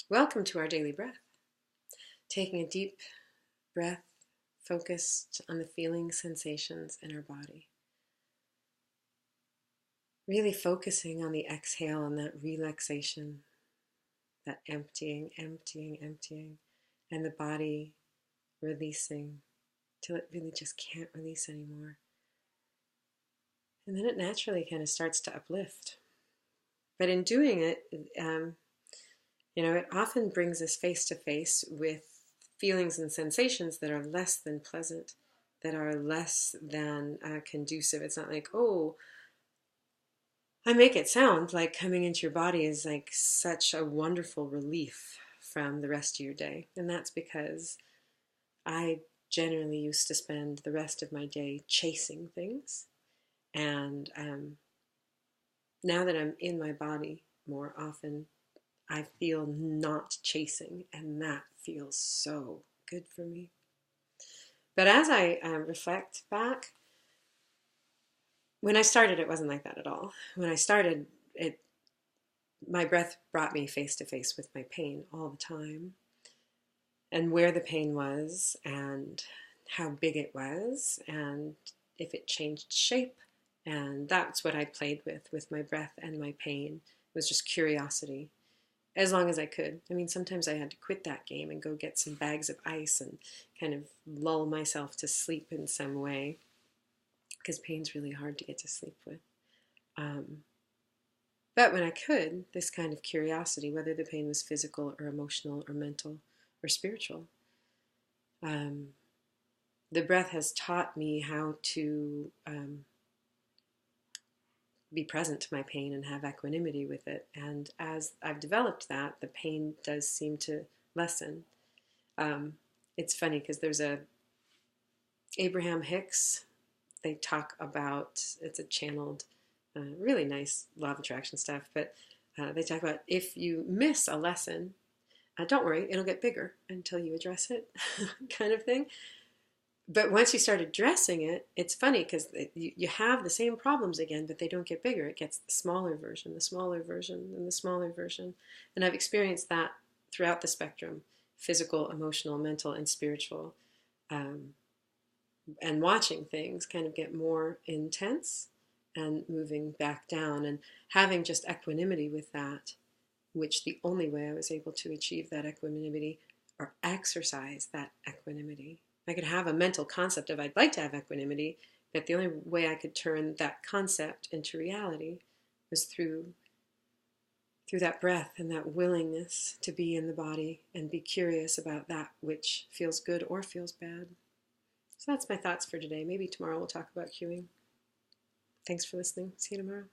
Welcome to our daily breath. Taking a deep breath focused on the feeling sensations in our body. Really focusing on the exhale and that relaxation, that emptying, and the body releasing till it really just can't release anymore. And then it naturally kind of starts to uplift. But in doing it, it often brings us face to face with feelings and sensations that are less than pleasant, that are less than conducive. It's not like, oh, I make it sound like coming into your body is like such a wonderful relief from the rest of your day. And that's because I generally used to spend the rest of my day chasing things. And now that I'm in my body more often, I feel not chasing, and that feels so good for me. But as I reflect back, when I started, it wasn't like that at all. When I started, my breath brought me face to face with my pain all the time, and where the pain was, and how big it was, and if it changed shape. And that's what I played with my breath and my pain. It was just curiosity as long as I could. I mean, sometimes I had to quit that game and go get some bags of ice and kind of lull myself to sleep in some way, because pain's really hard to get to sleep with. But when I could, this kind of curiosity, whether the pain was physical or emotional or mental or spiritual, the breath has taught me how to be present to my pain and have equanimity with it. And as I've developed that, the pain does seem to lessen. It's funny because there's a Abraham Hicks. They talk about, it's a channeled, really nice law of attraction stuff, but they talk about if you miss a lesson, don't worry, it'll get bigger until you address it, kind of thing. But once you start addressing it, it's funny because you have the same problems again, but they don't get bigger. It gets the smaller version, the smaller version, and the smaller version. And I've experienced that throughout the spectrum: physical, emotional, mental, and spiritual. And watching things kind of get more intense and moving back down, and having just equanimity with that, which the only way I was able to achieve that equanimity or exercise that equanimity. I could have a mental concept of I'd like to have equanimity, but the only way I could turn that concept into reality was through that breath and that willingness to be in the body and be curious about that which feels good or feels bad. So that's my thoughts for today. Maybe tomorrow we'll talk about cueing. Thanks for listening. See you tomorrow.